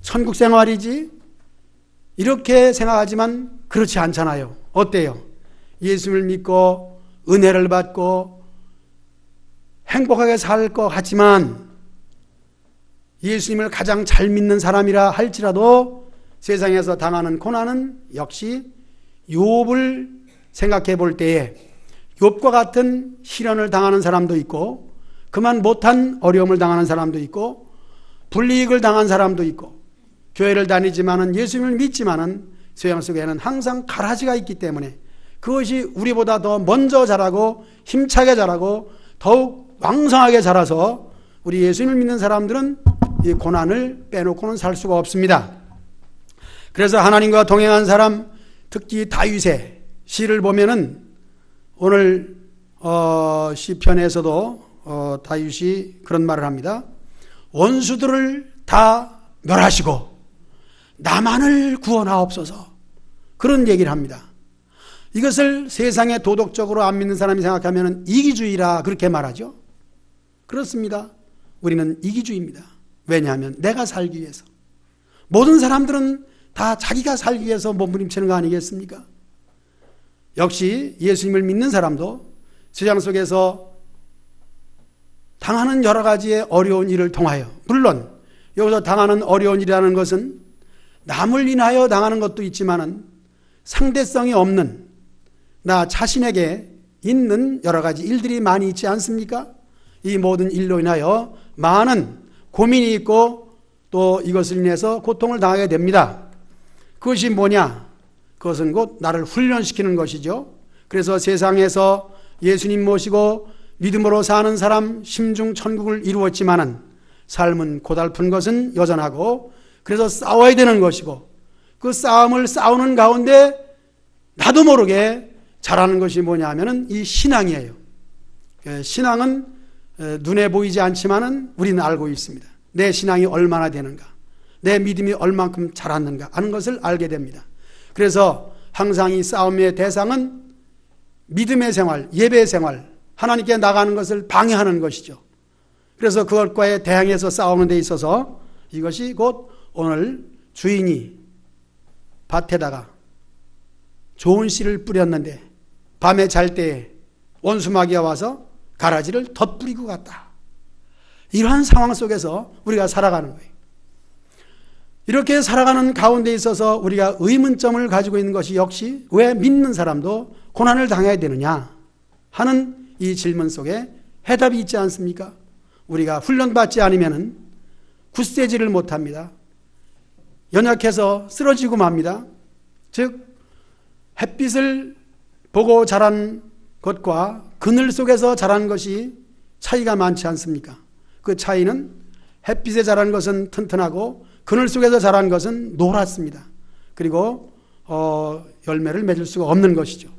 천국 생활이지 이렇게 생각하지만 그렇지 않잖아요. 어때요? 예수를 믿고 은혜를 받고 행복하게 살 것 같지만 예수님을 가장 잘 믿는 사람이라 할지라도 세상에서 당하는 고난은 역시 욥을 생각해 볼 때에 욥과 같은 시련을 당하는 사람도 있고 그만 못한 어려움을 당하는 사람도 있고 불이익을 당한 사람도 있고 교회를 다니지만은 예수님을 믿지만은 세상 속에는 항상 가라지가 있기 때문에 그것이 우리보다 더 먼저 자라고 힘차게 자라고 더욱 왕성하게 자라서 우리 예수님을 믿는 사람들은 이 고난을 빼놓고는 살 수가 없습니다. 그래서 하나님과 동행한 사람, 특히 다윗의 시를 보면은 오늘 시편에서도 다윗이 그런 말을 합니다. 원수들을 다 멸하시고 나만을 구원하옵소서, 그런 얘기를 합니다. 이것을 세상에 도덕적으로 안 믿는 사람이 생각하면 이기주의라 그렇게 말하죠. 그렇습니다. 우리는 이기주의입니다. 왜냐하면 내가 살기 위해서. 모든 사람들은 다 자기가 살기 위해서 몸부림치는 거 아니겠습니까? 역시 예수님을 믿는 사람도 세상 속에서 당하는 여러 가지의 어려운 일을 통하여, 물론 여기서 당하는 어려운 일이라는 것은 남을 인하여 당하는 것도 있지만은 상대성이 없는 나 자신에게 있는 여러 가지 일들이 많이 있지 않습니까? 이 모든 일로 인하여 많은 고민이 있고 또 이것을 인해서 고통을 당하게 됩니다. 그것이 뭐냐? 그것은 곧 나를 훈련시키는 것이죠. 그래서 세상에서 예수님 모시고 믿음으로 사는 사람 심중 천국을 이루었지만은 삶은 고달픈 것은 여전하고 그래서 싸워야 되는 것이고 그 싸움을 싸우는 가운데 나도 모르게 잘하는 것이 뭐냐 하면은 이 신앙이에요. 신앙은 눈에 보이지 않지만은 우리는 알고 있습니다. 내 신앙이 얼마나 되는가, 내 믿음이 얼만큼 자랐는가 하는 것을 알게 됩니다. 그래서 항상 이 싸움의 대상은 믿음의 생활, 예배 생활, 하나님께 나가는 것을 방해하는 것이죠. 그래서 그것과에 대항해서 싸우는 데 있어서 이것이 곧 오늘 주인이 밭에다가 좋은 씨를 뿌렸는데 밤에 잘 때에 원수마귀가 와서 가라지를 덧뿌리고 갔다. 이러한 상황 속에서 우리가 살아가는 거예요. 이렇게 살아가는 가운데 있어서 우리가 의문점을 가지고 있는 것이 역시 왜 믿는 사람도 고난을 당해야 되느냐 하는 이 질문 속에 해답이 있지 않습니까? 우리가 훈련받지 않으면 굳세지를 못합니다. 연약해서 쓰러지고 맙니다. 즉 햇빛을 보고 자란 것과 그늘 속에서 자란 것이 차이가 많지 않습니까? 그 차이는 햇빛에 자란 것은 튼튼하고 그늘 속에서 자란 것은 노랗습니다. 그리고 열매를 맺을 수가 없는 것이죠.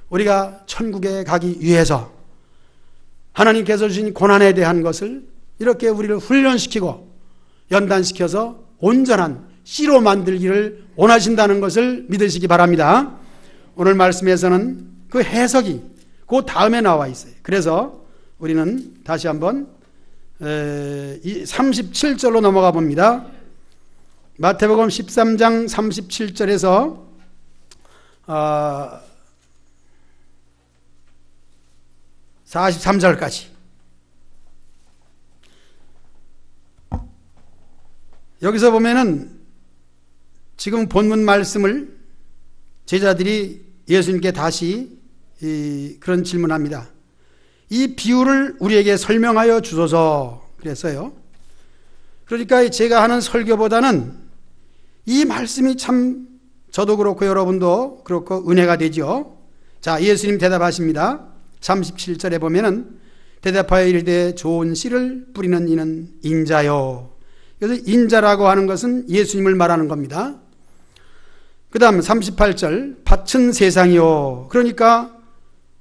우리가 천국에 가기 위해서 하나님께서 주신 고난에 대한 것을 이렇게 우리를 훈련시키고 연단시켜서 온전한 씨로 만들기를 원하신다는 것을 믿으시기 바랍니다. 오늘 말씀에서는 그 해석이 그 다음에 나와 있어요. 그래서 우리는 다시 한번 37절로 넘어가 봅니다. 마태복음 13장 37절에서 43절까지 여기서 보면은 지금 본문 말씀을 제자들이 예수님께 다시 그런 질문합니다. 이 비유를 우리에게 설명하여 주소서 그랬어요. 그러니까 제가 하는 설교보다는 이 말씀이 참 저도 그렇고 여러분도 그렇고 은혜가 되죠. 자, 예수님 대답하십니다. 37절에 보면은 대답하여 이르되 좋은 씨를 뿌리는 이는 인자요. 그래서 인자라고 하는 것은 예수님을 말하는 겁니다. 그 다음 38절 밭은 세상이요. 그러니까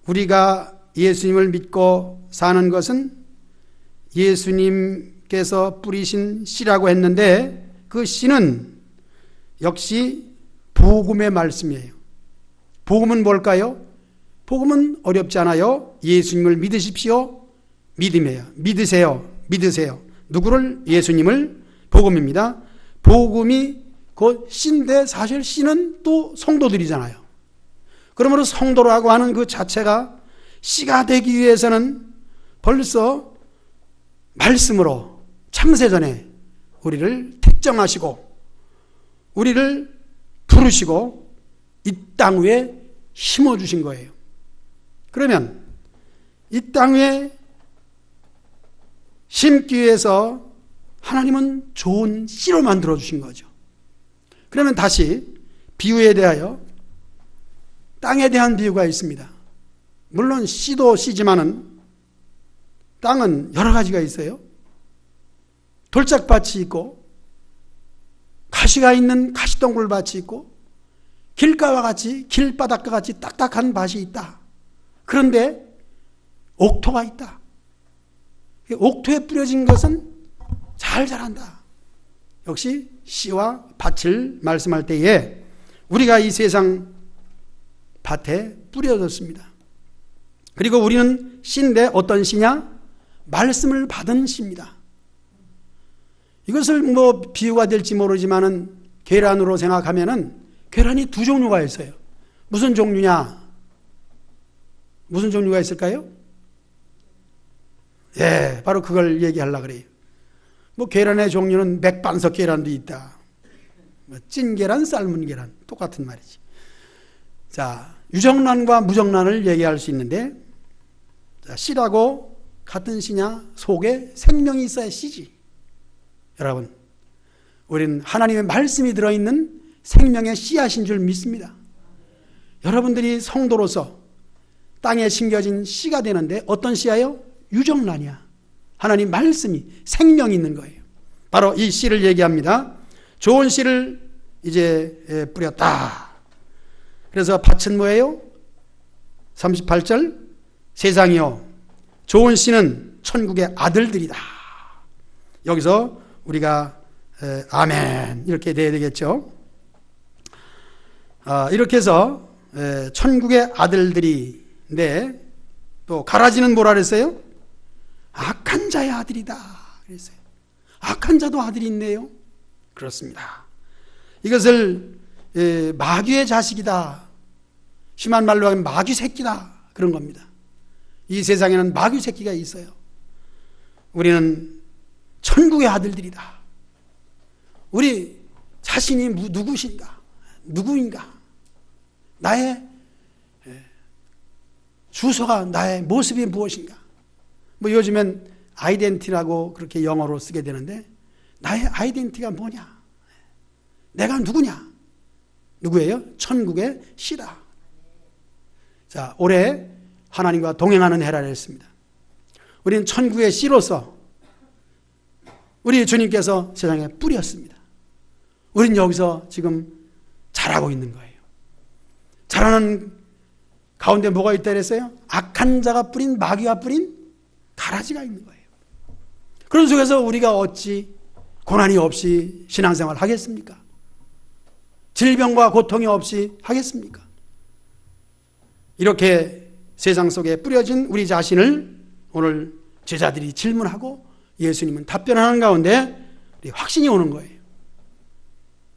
우리가 예수님을 믿고 사는 것은 예수님께서 뿌리신 씨라고 했는데 그 씨는 역시 복음의 말씀이에요. 복음은 뭘까요? 복음은 어렵지 않아요. 예수님을 믿으십시오. 믿음이에요. 믿으세요. 누구를? 예수님을. 복음입니다. 복음이 그 씨인데 사실 씨는 또 성도들이잖아요. 그러므로 성도라고 하는 그 자체가 씨가 되기 위해서는 벌써 말씀으로 창세전에 우리를 택정하시고 우리를 부르시고 이 땅 위에 심어주신 거예요. 그러면 이 땅 위에 심기 위해서 하나님은 좋은 씨로 만들어주신 거죠. 그러면 다시 비유에 대하여 땅에 대한 비유가 있습니다. 물론 씨도 씨지만은 땅은 여러 가지가 있어요. 돌짝밭이 있고 가시가 있는 가시덩굴밭이 있고 길가와 같이 길바닥과 같이 딱딱한 밭이 있다. 그런데 옥토가 있다. 옥토에 뿌려진 것은 잘 자란다. 역시 씨와 밭을 말씀할 때에 우리가 이 세상 밭에 뿌려졌습니다. 그리고 우리는 씨인데 어떤 씨냐? 말씀을 받은 씨입니다. 이것을 비유가 될지 모르지만은 계란으로 생각하면은 계란이 두 종류가 있어요. 무슨 종류냐? 무슨 종류가 있을까요? 예, 바로 그걸 얘기하려고 그래요. 계란의 종류는 맥반석 계란도 있다. 찐 계란, 삶은 계란. 똑같은 말이지. 자, 유정란과 무정란을 얘기할 수 있는데, 자, 씨라고 같은 씨냐? 속에 생명이 있어야 씨지. 여러분, 우리는 하나님의 말씀이 들어있는 생명의 씨앗인 줄 믿습니다. 여러분들이 성도로서 땅에 심겨진 씨가 되는데 어떤 씨예요? 유정란이야. 하나님 말씀이 생명이 있는 거예요. 바로 이 씨를 얘기합니다. 좋은 씨를 이제 뿌렸다. 그래서 밭은 뭐예요? 38절 세상이요 좋은 씨는 천국의 아들들이다. 여기서 우리가 아멘 이렇게 돼야 되겠죠. 이렇게 해서 천국의 아들들인데 또 가라지는 뭐라 그랬어요? 악한 자의 아들이다 그랬어요. 악한 자도 아들이 있네요. 그렇습니다. 이것을 마귀의 자식이다. 심한 말로 하면 마귀 새끼다. 그런 겁니다. 이 세상에는 마귀 새끼가 있어요. 우리는 천국의 아들들이다. 우리 자신이 누구신가? 누구인가? 나의 주소가 나의 모습이 무엇인가? 요즘엔 아이덴티라고 그렇게 영어로 쓰게 되는데 나의 아이덴티가 뭐냐? 내가 누구냐? 누구예요? 천국의 씨다. 자, 올해 하나님과 동행하는 해라 했습니다. 우리는 천국의 씨로서 우리 주님께서 세상에 뿌렸습니다. 우리는 여기서 지금 자라고 있는 거예요. 자라는 가운데 뭐가 있다 그랬어요? 악한 자가 뿌린 마귀가 뿌린 가라지가 있는 거예요. 그런 속에서 우리가 어찌 고난이 없이 신앙생활을 하겠습니까? 질병과 고통이 없이 하겠습니까? 이렇게 세상 속에 뿌려진 우리 자신을 오늘 제자들이 질문하고 예수님은 답변하는 가운데 확신이 오는 거예요.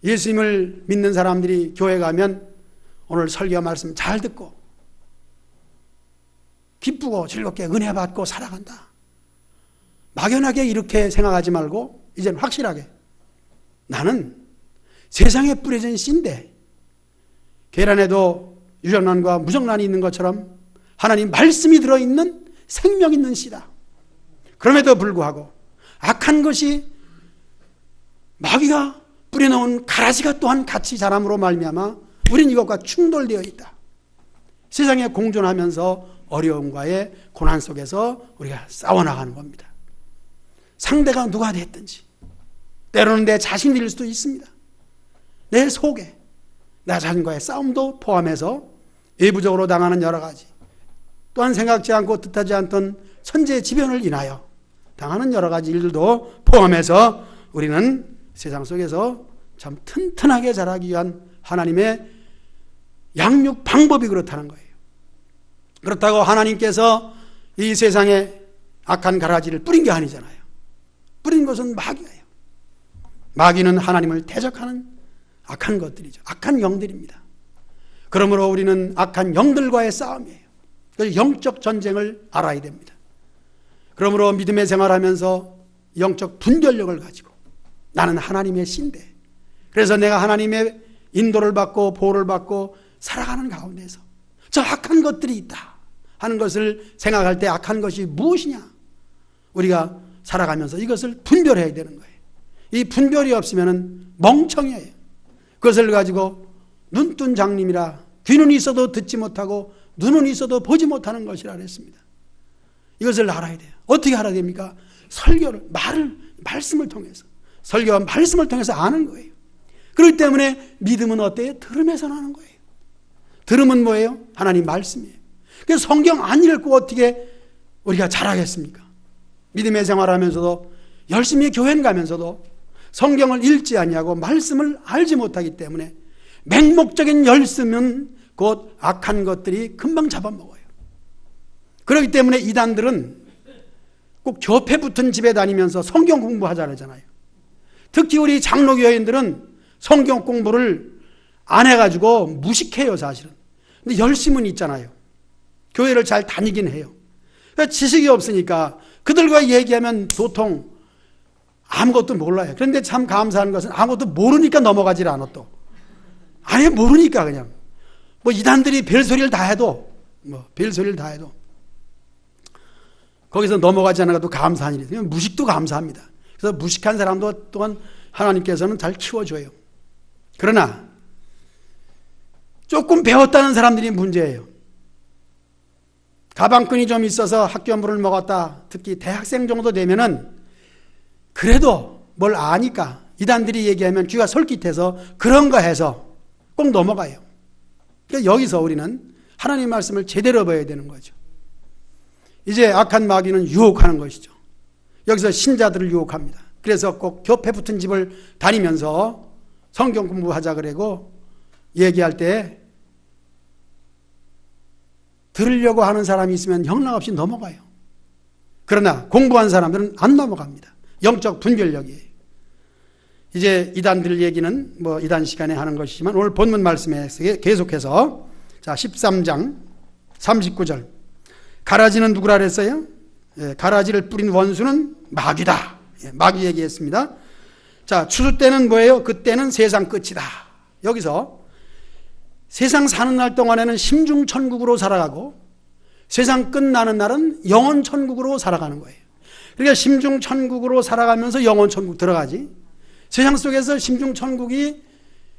예수님을 믿는 사람들이 교회 가면 오늘 설교 말씀 잘 듣고 기쁘고 즐겁게 은혜 받고 살아간다. 막연하게 이렇게 생각하지 말고 이젠 확실하게 나는 세상에 뿌려진 씨인데 계란에도 유정란과 무정란이 있는 것처럼 하나님 말씀이 들어있는 생명 있는 씨다. 그럼에도 불구하고 악한 것이 마귀가 뿌려놓은 가라지가 또한 같이 자람으로 말미암아 우린 이것과 충돌되어 있다. 세상에 공존하면서 어려움과의 고난 속에서 우리가 싸워나가는 겁니다. 상대가 누가 됐든지 때로는 내 자신일 수도 있습니다. 내 속에 나 자신과의 싸움도 포함해서 외부적으로 당하는 여러 가지 또한 생각지 않고 뜻하지 않던 천재지변을 인하여 당하는 여러 가지 일들도 포함해서 우리는 세상 속에서 참 튼튼하게 자라기 위한 하나님의 양육 방법이 그렇다는 거예요. 그렇다고 하나님께서 이 세상에 악한 가라지를 뿌린 게 아니잖아요. 뿌린 것은 마귀예요. 마귀는 하나님을 대적하는 악한 것들이죠. 악한 영들입니다. 그러므로 우리는 악한 영들과의 싸움이에요. 그래서 영적 전쟁을 알아야 됩니다. 그러므로 믿음의 생활하면서 영적 분별력을 가지고 나는 하나님의 신대, 그래서 내가 하나님의 인도를 받고 보호를 받고 살아가는 가운데서 저 악한 것들이 있다 하는 것을 생각할 때 악한 것이 무엇이냐, 우리가 살아가면서 이것을 분별해야 되는 거예요. 이 분별이 없으면 멍청해요. 그것을 가지고 눈뜬 장님이라 귀는 있어도 듣지 못하고 눈은 있어도 보지 못하는 것이라 그랬습니다. 이것을 알아야 돼요. 어떻게 알아야 됩니까? 설교를, 말씀을 통해서, 설교와 말씀을 통해서 아는 거예요. 그렇기 때문에 믿음은 어때요? 들음에서 나는 거예요. 들음은 뭐예요? 하나님 말씀이에요. 그래서 성경 안 읽고 어떻게 우리가 잘하겠습니까? 믿음의 생활하면서도 열심히 교회 가면서도 성경을 읽지 않냐고 말씀을 알지 못하기 때문에 맹목적인 열심은 곧 악한 것들이 금방 잡아먹어요. 그렇기 때문에 이단들은 꼭 교회 붙은 집에 다니면서 성경 공부하자 그러잖아요. 특히 우리 장로교인들은 성경 공부를 안 해가지고 무식해요, 사실은. 근데 열심은 있잖아요. 교회를 잘 다니긴 해요. 그러니까 지식이 없으니까 그들과 얘기하면 도통 아무것도 몰라요. 그런데 참 감사한 것은 아무것도 모르니까 넘어가질 않아. 또 아예 모르니까 그냥 뭐 이단들이 별소리를 다 해도 거기서 넘어가지 않아도 감사한 일이에요. 무식도 감사합니다. 그래서 무식한 사람도 또한 하나님께서는 잘 키워줘요. 그러나 조금 배웠다는 사람들이 문제예요. 가방끈이 좀 있어서 학교물을 먹었다, 특히 대학생 정도 되면은 그래도 뭘 아니까 이단들이 얘기하면 귀가 솔깃해서 그런 거 해서 꼭 넘어가요. 그러니까 여기서 우리는 하나님 말씀을 제대로 봐야 되는 거죠. 이제 악한 마귀는 유혹하는 것이죠. 여기서 신자들을 유혹합니다. 그래서 꼭 교회 붙은 집을 다니면서 성경 공부하자 그러고 얘기할 때 들으려고 하는 사람이 있으면 형랑없이 넘어가요. 그러나 공부한 사람들은 안 넘어갑니다. 영적 분별력이에요. 이제 이단들 얘기는 뭐 이단 시간에 하는 것이지만 오늘 본문 말씀에 계속해서 자 13장 39절 가라지는 누구라 그랬어요? 가라지를 뿌린 원수는 마귀다. 마귀 얘기했습니다. 자, 추수 때는 뭐예요? 그때는 세상 끝이다. 여기서 세상 사는 날 동안에는 심중천국으로 살아가고 세상 끝나는 날은 영원천국으로 살아가는 거예요. 그러니까 심중천국으로 살아가면서 영원천국 들어가지, 세상 속에서 심중천국이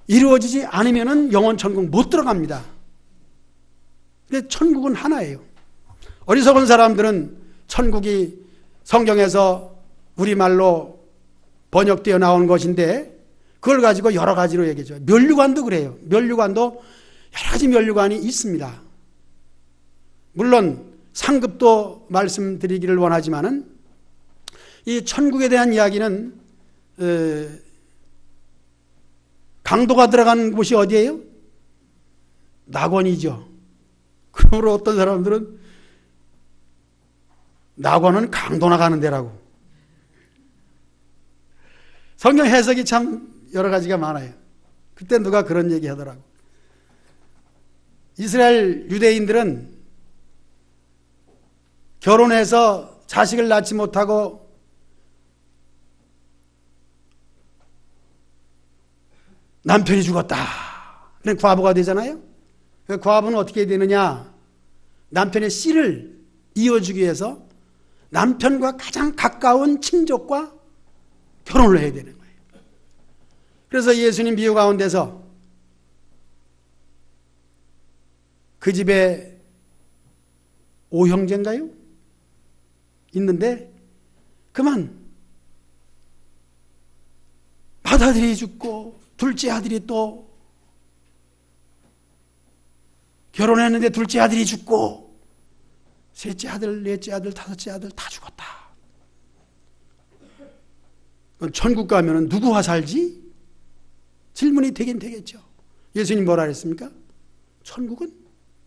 이루어지지 않으면 영원천국 못 들어갑니다. 근데 천국은 하나예요. 어리석은 사람들은 천국이 성경에서 우리말로 번역되어 나온 것인데 그걸 가지고 여러 가지로 얘기하죠. 면류관도 그래요. 면류관도 여러 가지 면류관이 있습니다. 물론 상급도 말씀드리기를 원하지만은 이 천국에 대한 이야기는 강도가 들어간 곳이 어디예요? 낙원이죠. 그러므로 어떤 사람들은 낙원은 강도나 가는 데라고. 성경 해석이 참 여러 가지가 많아요. 그때 누가 그런 얘기 하더라고. 이스라엘 유대인들은 결혼해서 자식을 낳지 못하고 남편이 죽었다. 그럼 과부가 되잖아요. 그 과부는 어떻게 되느냐? 남편의 씨를 이어주기 위해서 남편과 가장 가까운 친족과 결혼을 해야 되는 거예요. 그래서 예수님 비유 가운데서 그 집에 5형제인가요? 있는데 그만 맏아들이 죽고 둘째 아들이 또 결혼했는데 둘째 아들이 죽고 셋째 아들, 넷째 아들, 다섯째 아들 다 죽었다. 천국 가면 누구와 살지? 질문이 되긴 되겠죠. 예수님 뭐라 그랬습니까? 천국은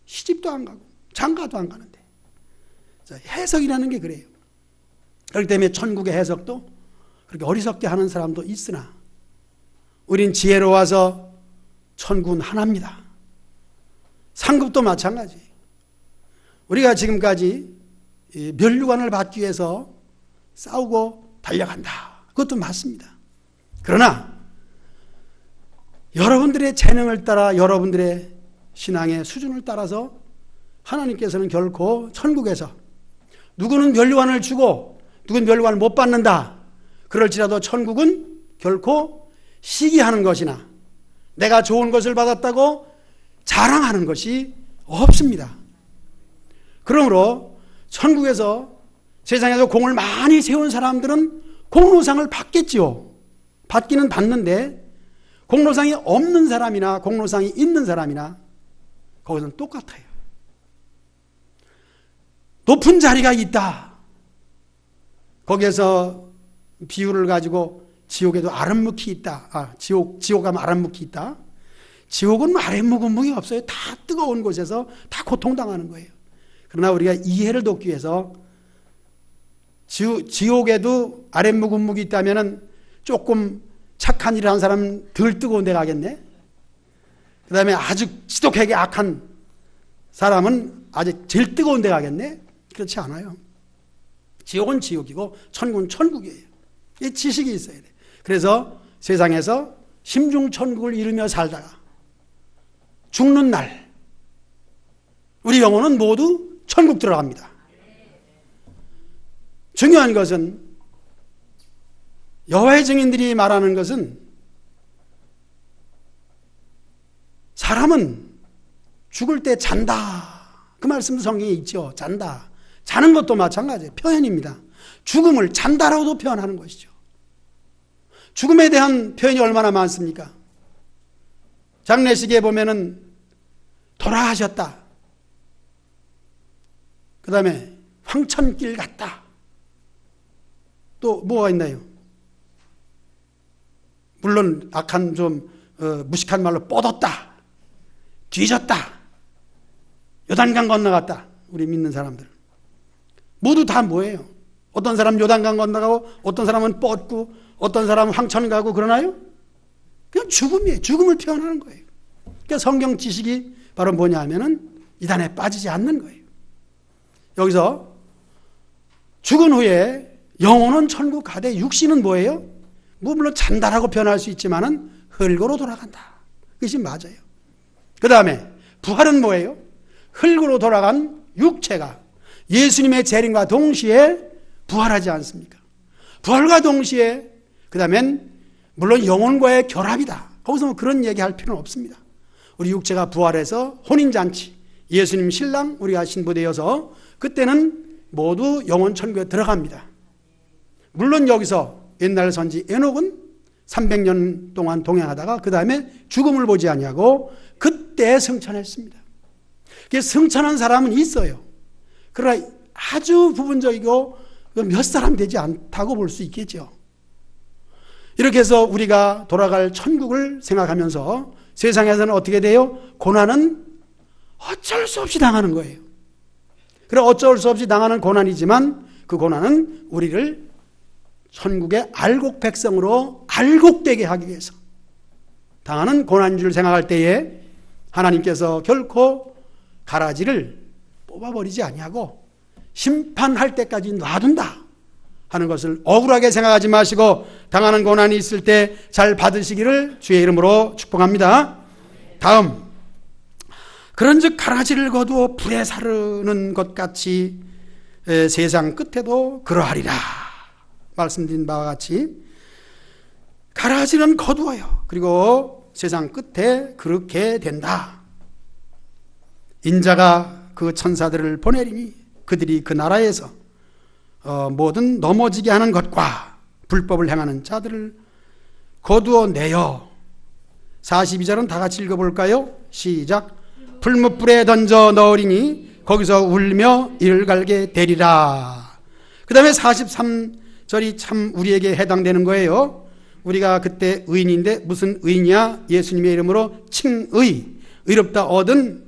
시집도 안 가고 장가도 안 가는데. 자, 해석이라는 게 그래요. 그렇기 때문에 천국의 해석도 그렇게 어리석게 하는 사람도 있으나 우린 지혜로워서 천국은 하나입니다. 상급도 마찬가지. 우리가 지금까지 면류관을 받기 위해서 싸우고 달려간다. 그것도 맞습니다. 그러나 여러분들의 재능을 따라, 여러분들의 신앙의 수준을 따라서 하나님께서는 결코 천국에서 누구는 면류관을 주고 누구는 면류관을 못 받는다. 그럴지라도 천국은 결코 시기하는 것이나 내가 좋은 것을 받았다고 자랑하는 것이 없습니다. 그러므로 천국에서, 세상에서 공을 많이 세운 사람들은 공로상을 받겠지요. 받기는 받는데 공로상이 없는 사람이나 공로상이 있는 사람이나 거기서는 똑같아요. 높은 자리가 있다. 거기에서 비유를 가지고 지옥에도 아랫묵이 있다. 지옥 가면 아랫묵이 있다. 지옥은 아랫묵이 없어요. 다 뜨거운 곳에서 다 고통당하는 거예요. 그러나 우리가 이해를 돕기 위해서 지옥에도 아랫묵이 있다면 조금 착한 일을 한 사람은 덜 뜨거운 데 가겠네. 그 다음에 아주 지독하게 악한 사람은 아주 제일 뜨거운 데 가겠네. 그렇지 않아요. 지옥은 지옥이고 천국은 천국이에요. 이 지식이 있어야 돼. 그래서 세상에서 심중천국을 이루며 살다가 죽는 날 우리 영혼은 모두 천국 들어갑니다. 중요한 것은, 여호와의 증인들이 말하는 것은 사람은 죽을 때 잔다. 그 말씀도 성경에 있죠. 잔다. 자는 것도 마찬가지예요. 표현입니다. 죽음을 잔다라고도 표현하는 것이죠. 죽음에 대한 표현이 얼마나 많습니까? 장례식에 보면은 돌아가셨다. 그 다음에 황천길 갔다. 또 뭐가 있나요? 물론 악한 좀 무식한 말로 뻗었다. 뒤졌다. 요단강 건너갔다. 우리 믿는 사람들 모두 다 뭐예요? 어떤 사람은 요단강 건너가고 어떤 사람은 뻗고 어떤 사람은 황천 가고 그러나요? 그냥 죽음이에요. 죽음을 표현하는 거예요. 그러니까 성경 지식이 바로 뭐냐 하면은 이단에 빠지지 않는 거예요. 여기서 죽은 후에 영혼은 천국 가되 육신은 뭐예요? 물론 잔다라고 표현할 수 있지만은 흙으로 돌아간다. 그것이 맞아요. 그 다음에 부활은 뭐예요? 흙으로 돌아간 육체가 예수님의 재림과 동시에 부활하지 않습니까? 부활과 동시에 그 다음엔 물론 영혼과의 결합이다. 거기서 뭐 그런 얘기할 필요는 없습니다. 우리 육체가 부활해서 혼인잔치, 예수님 신랑 우리가 신부되어서 그때는 모두 영혼 천국에 들어갑니다. 물론 여기서 옛날 선지 에녹은 300년 동안 동행하다가 그 다음에 죽음을 보지 아니하고 그때 승천했습니다. 승천한 사람은 있어요. 그러나 아주 부분적이고 몇 사람 되지 않다고 볼 수 있겠죠. 이렇게 해서 우리가 돌아갈 천국을 생각하면서 세상에서는 어떻게 돼요? 고난은 어쩔 수 없이 당하는 거예요. 그래, 어쩔 수 없이 당하는 고난이지만 그 고난은 우리를 천국의 알곡 백성으로 알곡되게 하기 위해서 당하는 고난인 줄 생각할 때에 하나님께서 결코 가라지를 뽑아버리지 아니하고 심판할 때까지 놔둔다 하는 것을 억울하게 생각하지 마시고 당하는 고난이 있을 때 잘 받으시기를 주의 이름으로 축복합니다. 다음, 그런즉 가라지를 거두어 불에 사르는 것 같이 세상 끝에도 그러하리라. 말씀드린 바와 같이 가라지는 거두어요. 그리고 세상 끝에 그렇게 된다. 인자가 그 천사들을 보내리니 그들이 그 나라에서 뭐든 넘어지게 하는 것과 불법을 행하는 자들을 거두어내어 42절은 다 같이 읽어볼까요? 시작. 풀무불에 던져 넣으리니 거기서 울며 이를 갈게 되리라. 그 다음에 43절이 참 우리에게 해당되는 거예요. 우리가 그때 의인인데 무슨 의인이야? 예수님의 이름으로 칭의, 의롭다 얻은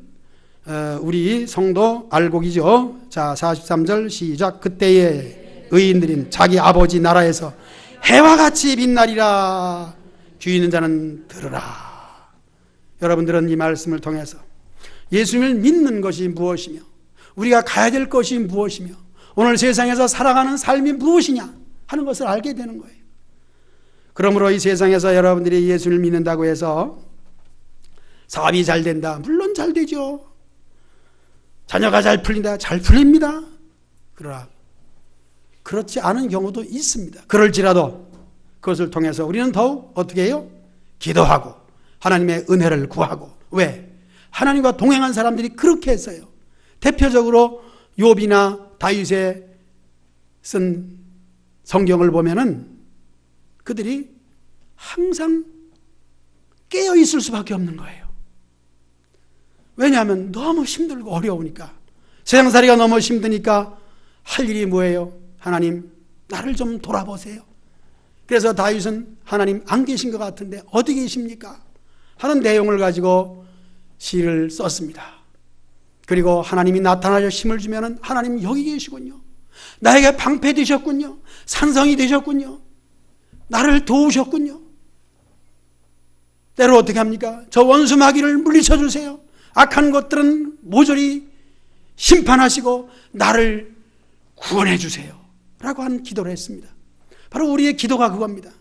우리 성도 알곡이죠. 자, 43절 시작. 그때의 의인들인 자기 아버지 나라에서 해와 같이 빛나리라. 귀 있는 자는 들으라. 여러분들은 이 말씀을 통해서 예수님을 믿는 것이 무엇이며 우리가 가야 될 것이 무엇이며 오늘 세상에서 살아가는 삶이 무엇이냐 하는 것을 알게 되는 거예요. 그러므로 이 세상에서 여러분들이 예수를 믿는다고 해서 사업이 잘 된다. 물론 잘 되죠. 자녀가 잘 풀린다. 잘 풀립니다. 그러나 그렇지 않은 경우도 있습니다. 그럴지라도 그것을 통해서 우리는 더욱 어떻게 해요? 기도하고 하나님의 은혜를 구하고. 왜? 하나님과 동행한 사람들이 그렇게 했어요. 대표적으로 욥이나 다윗의 쓴 성경을 보면은 그들이 항상 깨어 있을 수밖에 없는 거예요. 왜냐하면 너무 힘들고 어려우니까. 세상살이가 너무 힘드니까 할 일이 뭐예요? 하나님, 나를 좀 돌아보세요. 그래서 다윗은 하나님 안 계신 것 같은데 어디 계십니까? 하는 내용을 가지고 시를 썼습니다. 그리고 하나님이 나타나셔 힘을 주면은 하나님 여기 계시군요. 나에게 방패 되셨군요. 산성이 되셨군요. 나를 도우셨군요. 때로 어떻게 합니까? 저 원수 마귀를 물리쳐 주세요. 악한 것들은 모조리 심판하시고 나를 구원해 주세요. 라고 하는 기도를 했습니다. 바로 우리의 기도가 그겁니다.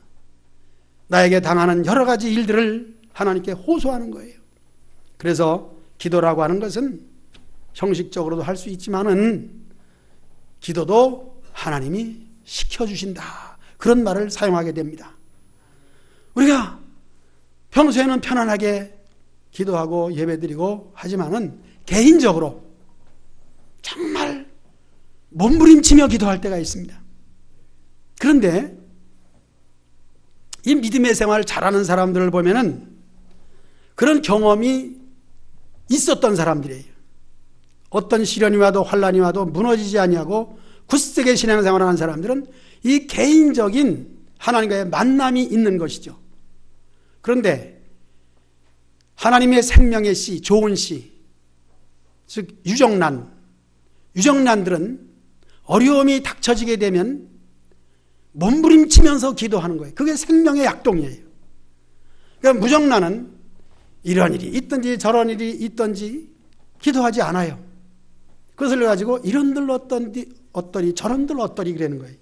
나에게 당하는 여러 가지 일들을 하나님께 호소하는 거예요. 그래서 기도라고 하는 것은 형식적으로도 할 수 있지만은 기도도 하나님이 시켜주신다. 그런 말을 사용하게 됩니다. 우리가 평소에는 편안하게 기도하고 예배드리고 하지만은 개인적으로 정말 몸부림치며 기도할 때가 있습니다. 그런데 이 믿음의 생활을 잘하는 사람들을 보면은 그런 경험이 있었던 사람들이에요. 어떤 시련이 와도 환란이 와도 무너지지 아니하고 굳세게 신앙생활을 하는 사람들은 이 개인적인 하나님과의 만남이 있는 것이죠. 그런데 하나님의 생명의 씨, 좋은 씨, 즉 유정란들은 어려움이 닥쳐지게 되면 몸부림치면서 기도하는 거예요. 그게 생명의 약동이에요. 그러니까 무정란은 이런 일이 있든지 저런 일이 있든지 기도하지 않아요. 그것을 가지고 이런들 어떠리 저런들 어떠리 그러는 거예요.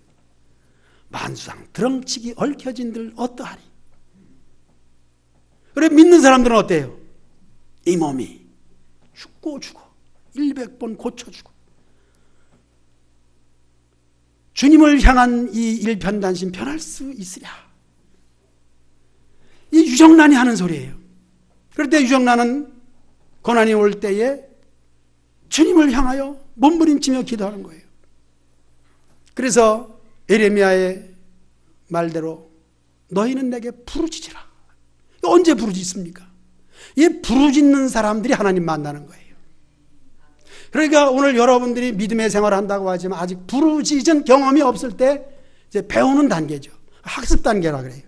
만수상 드렁치기 얽혀진들 어떠하리. 그래 믿는 사람들은 어때요? 이 몸이 죽고 100번 고쳐주고 주님을 향한 이 일편단심 변할 수 있으랴. 이 유정란이 하는 소리예요. 그럴 때 유정란은 고난이 올 때에 주님을 향하여 몸부림치며 기도하는 거예요. 그래서 에레미야의 말대로 너희는 내게 부르짖으라. 언제 부르짖습니까? 이 부르짖는 사람들이 하나님 만나는 거예요. 그러니까 오늘 여러분들이 믿음의 생활을 한다고 하지만 아직 부르짖은 경험이 없을 때 이제 배우는 단계죠. 학습 단계라 그래요.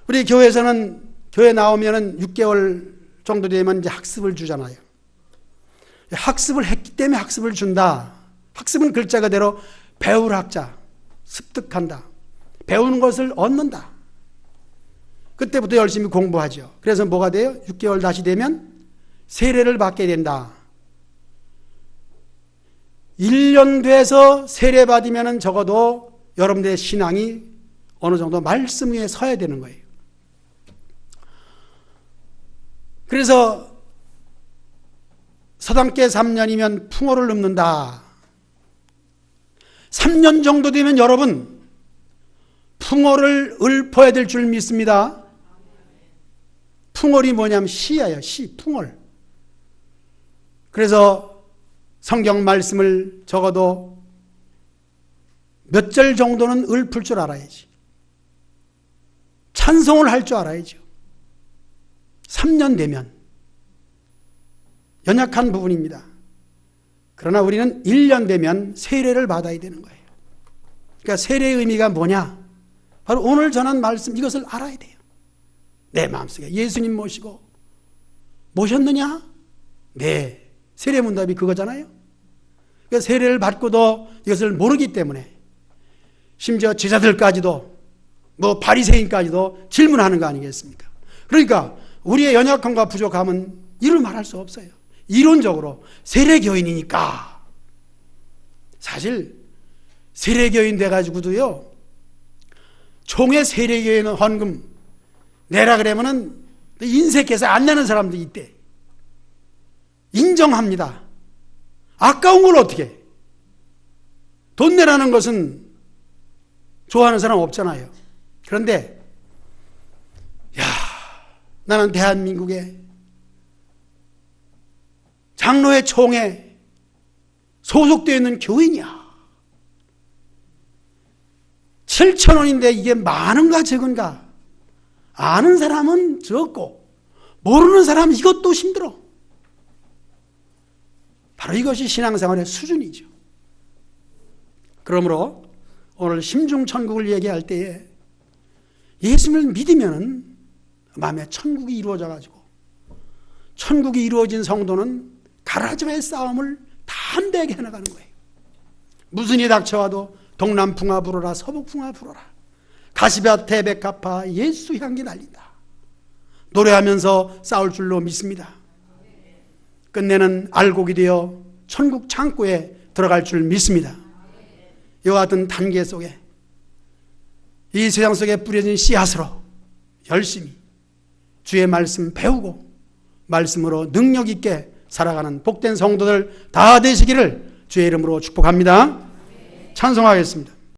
우리 교회에서는 교회 나오면은 6개월 정도 되면 이제 학습을 주잖아요. 학습을 했기 때문에 학습을 준다. 학습은 글자 그대로 배울 학자, 습득한다. 배우는 것을 얻는다. 그때부터 열심히 공부하죠. 그래서 뭐가 돼요? 6개월 다시 되면 세례를 받게 된다. 1년 돼서 세례 받으면 적어도 여러분들의 신앙이 어느 정도 말씀 위에 서야 되는 거예요. 그래서 서당계 3년이면 풍어를 읊는다. 3년 정도 되면 여러분 풍어를 읊어야 될 줄 믿습니다. 풍월이 뭐냐면 시예요. 시, 풍월. 그래서 성경 말씀을 적어도 몇 절 정도는 읊을 줄 알아야지. 찬송을 할 줄 알아야죠. 3년 되면 연약한 부분입니다. 그러나 우리는 1년 되면 세례를 받아야 되는 거예요. 그러니까 세례의 의미가 뭐냐? 바로 오늘 전한 말씀 이것을 알아야 돼요. 내 마음속에 예수님 모셨느냐? 네. 세례 문답이 그거잖아요. 그러니까 세례를 받고도 이것을 모르기 때문에 심지어 제자들까지도 뭐 바리새인까지도 질문하는 거 아니겠습니까? 그러니까 우리의 연약함과 부족함은 이를 말할 수 없어요. 이론적으로 세례교인이니까. 사실 세례교인 돼가지고도요, 총회 세례교인 헌금 내라 그러면은 인색해서 안 내는 사람도 있대. 인정합니다. 아까운 걸 어떻게 해? 돈 내라는 것은 좋아하는 사람 없잖아요. 그런데 나는 대한민국의 장로회 총회 소속되어 있는 교인이야. 7,000원인데 이게 많은가 적은가? 아는 사람은 적고 모르는 사람은 이것도 힘들어. 바로 이것이 신앙생활의 수준이죠. 그러므로 오늘 심중천국을 얘기할 때에 예수님을 믿으면 마음에 천국이 이루어져 가지고, 천국이 이루어진 성도는 가라지와의 싸움을 담대하게 해나가는 거예요. 무슨 일이 닥쳐와도 동남풍아 불어라 서북풍아 불어라, 가시밭에 백합화 예수 향기 날린다. 노래하면서 싸울 줄로 믿습니다. 끝내는 알곡이 되어 천국 창고에 들어갈 줄 믿습니다. 이와 같은 단계 속에 이 세상 속에 뿌려진 씨앗으로 열심히 주의 말씀 배우고 말씀으로 능력 있게 살아가는 복된 성도들 다 되시기를 주의 이름으로 축복합니다. 찬송하겠습니다.